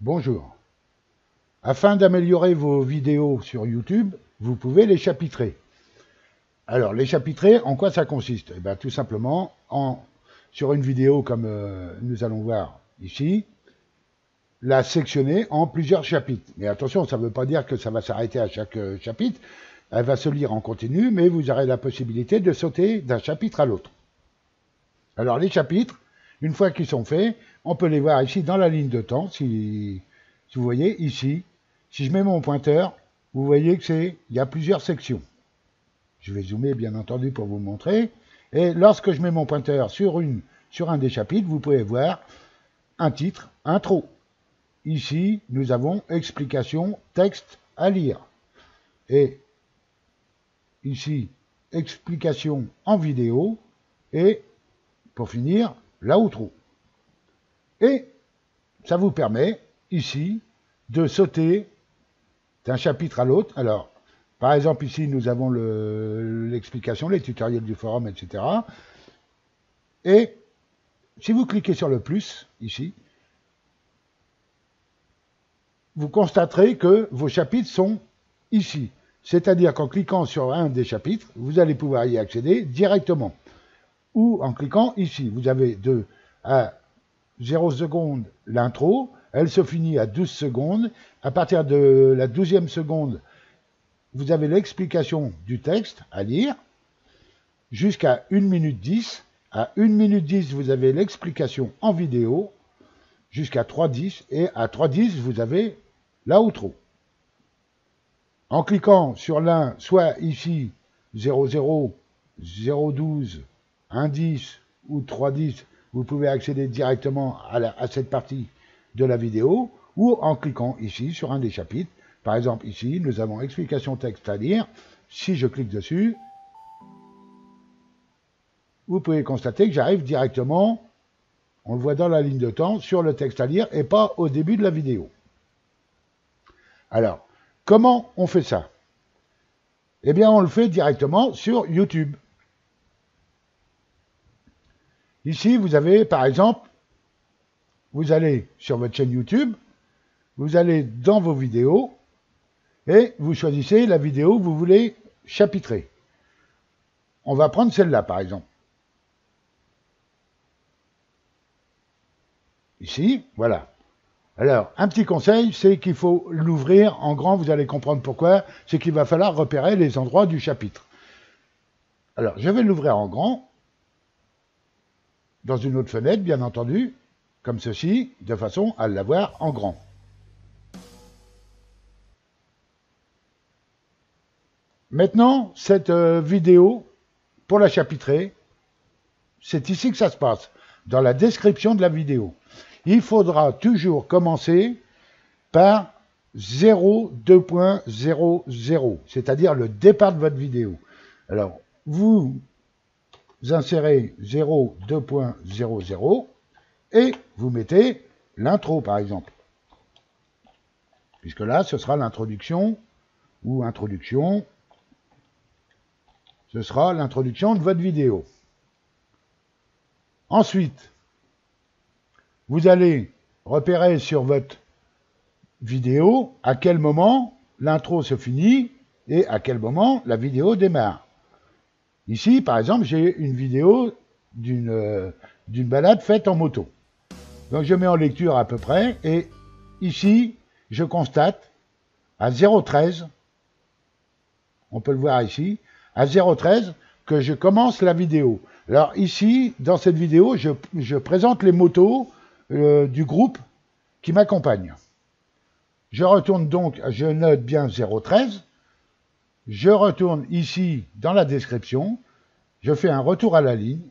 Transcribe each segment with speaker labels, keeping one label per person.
Speaker 1: Bonjour. Afin d'améliorer vos vidéos sur YouTube, vous pouvez les chapitrer. Alors, les chapitrer, en quoi ça consiste? Eh bien, tout simplement, sur une vidéo comme nous allons voir ici, la sectionner en plusieurs chapitres. Mais attention, ça ne veut pas dire que ça va s'arrêter à chaque chapitre. Elle va se lire en continu, mais vous aurez la possibilité de sauter d'un chapitre à l'autre. Alors, les chapitres, une fois qu'ils sont faits, on peut les voir ici dans la ligne de temps, si vous voyez ici. Si je mets mon pointeur, vous voyez que il y a plusieurs sections. Je vais zoomer bien entendu pour vous montrer. Et lorsque je mets mon pointeur sur un des chapitres, vous pouvez voir un titre, intro. Ici, nous avons explication, texte à lire. Et ici, explication en vidéo. Et pour finir, l'outro. Et ça vous permet ici de sauter d'un chapitre à l'autre. Alors, par exemple, ici, nous avons l'explication, les tutoriels du forum, etc. Et si vous cliquez sur le plus, ici, vous constaterez que vos chapitres sont ici. C'est-à-dire qu'en cliquant sur un des chapitres, vous allez pouvoir y accéder directement. Ou en cliquant ici. Vous avez à 0 secondes l'intro, elle se finit à 12 secondes. À partir de la 12e seconde, vous avez l'explication du texte à lire jusqu'à 1 minute 10. À 1 minute 10, vous avez l'explication en vidéo jusqu'à 3:10 et à 3:10, vous avez l'outro. En cliquant sur l'un, soit ici 00, 012, 1:10 ou 3:10, vous pouvez accéder directement à cette partie de la vidéo ou en cliquant ici sur un des chapitres. Par exemple, ici, nous avons explication texte à lire. Si je clique dessus, vous pouvez constater que j'arrive directement, on le voit dans la ligne de temps, sur le texte à lire et pas au début de la vidéo. Alors, comment on fait ça? Eh bien, on le fait directement sur YouTube. Ici, vous avez, par exemple, vous allez sur votre chaîne YouTube, vous allez dans vos vidéos, et vous choisissez la vidéo que vous voulez chapitrer. On va prendre celle-là, par exemple. Ici, voilà. Alors, un petit conseil, c'est qu'il faut l'ouvrir en grand, vous allez comprendre pourquoi, c'est qu'il va falloir repérer les endroits du chapitre. Alors, je vais l'ouvrir en grand, dans une autre fenêtre, bien entendu, comme ceci, de façon à l'avoir en grand. Maintenant, cette vidéo, pour la chapitrer, c'est ici que ça se passe, dans la description de la vidéo. Il faudra toujours commencer par 0,2.00, c'est-à-dire le départ de votre vidéo. Alors, vous insérez 0,2.00 et vous mettez l'intro, par exemple. Puisque là, ce sera l'introduction ou introduction. Ce sera l'introduction de votre vidéo. Ensuite, vous allez repérer sur votre vidéo à quel moment l'intro se finit et à quel moment la vidéo démarre. Ici, par exemple, j'ai une vidéo d'une balade faite en moto. Donc je mets en lecture à peu près et ici, je constate à 0,13, on peut le voir ici, à 0,13 que je commence la vidéo. Alors ici, dans cette vidéo, je présente les motos du groupe qui m'accompagne. Je retourne donc, je note bien 0,13. Je retourne ici dans la description. Je fais un retour à la ligne.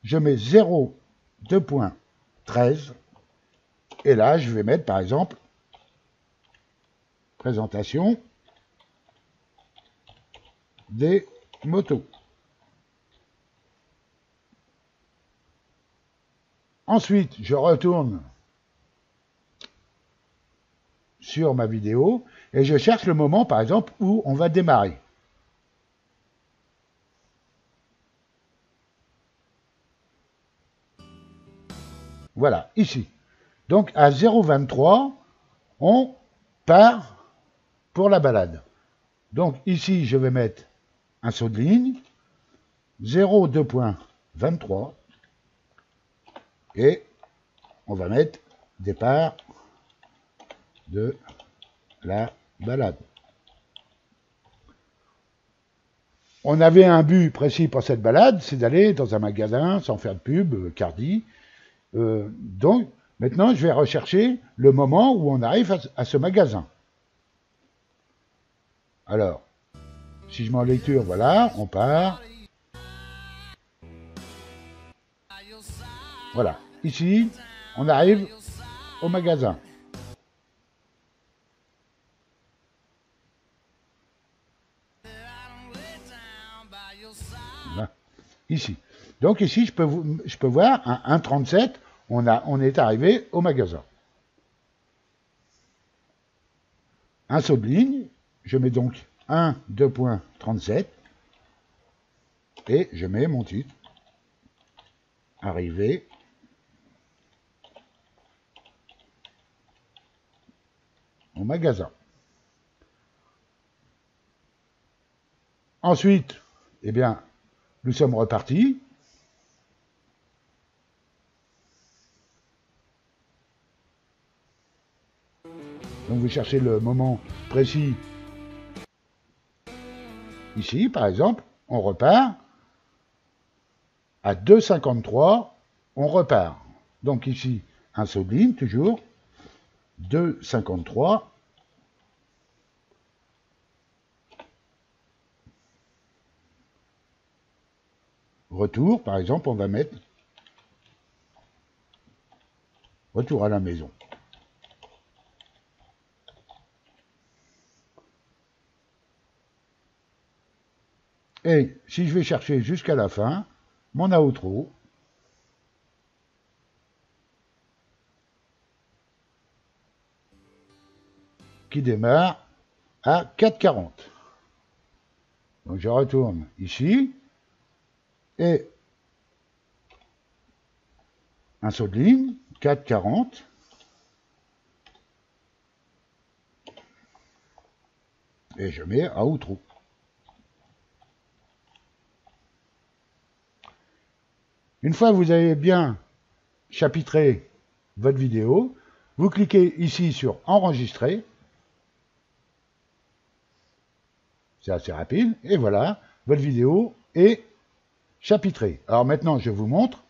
Speaker 1: Je mets 0,2.13. Et là, je vais mettre par exemple présentation des motos. Ensuite, je retourne sur ma vidéo et je cherche le moment, par exemple, où on va démarrer. Voilà, ici. Donc, à 0,23, on part pour la balade. Donc ici, je vais mettre un saut de ligne, 0,2.23, et on va mettre départ de la balade. On avait un but précis pour cette balade, c'est d'aller dans un magasin, sans faire de pub, Cardi. Donc, maintenant, je vais rechercher le moment où on arrive à ce magasin. Alors, si je mets en lecture, voilà, on part. Voilà, ici, on arrive au magasin. Là, ici. Donc ici, je peux voir un 1,37, on est arrivé au magasin. Un saut de ligne, je mets donc 1,2.37 et je mets mon titre. Arrivé au magasin. Ensuite, eh bien, nous sommes repartis. Donc vous cherchez le moment précis. Ici, par exemple, on repart. À 2,53, on repart. Donc ici, un saut de ligne, toujours. 2,53. Retour, par exemple, on va mettre retour à la maison. Et si je vais chercher jusqu'à la fin, mon outro, qui démarre à 4,40. Donc je retourne ici, et un saut de ligne, 4,40. Et je mets outro. Une fois que vous avez bien chapitré votre vidéo, vous cliquez ici sur enregistrer. C'est assez rapide. Et voilà, votre vidéo est chapitrée. Alors maintenant, je vous montre.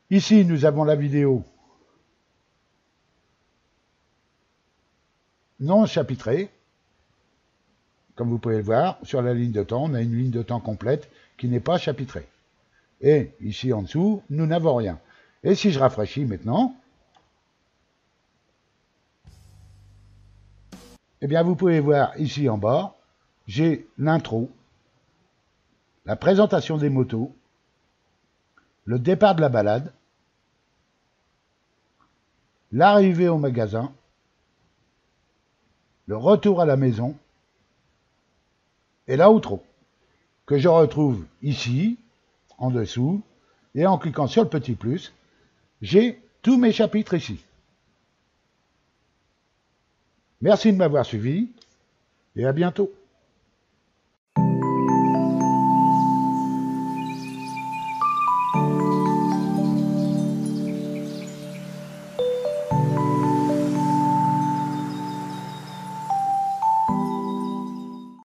Speaker 1: Ici, nous avons la vidéo non chapitrée. Comme vous pouvez le voir, sur la ligne de temps, on a une ligne de temps complète qui n'est pas chapitrée. Et ici en dessous, nous n'avons rien. Et si je rafraîchis maintenant, eh bien vous pouvez voir ici en bas, j'ai l'intro, la présentation des motos, le départ de la balade, l'arrivée au magasin, le retour à la maison et l'outro, que je retrouve ici, en dessous, et en cliquant sur le petit plus, j'ai tous mes chapitres ici. Merci de m'avoir suivi, et à bientôt.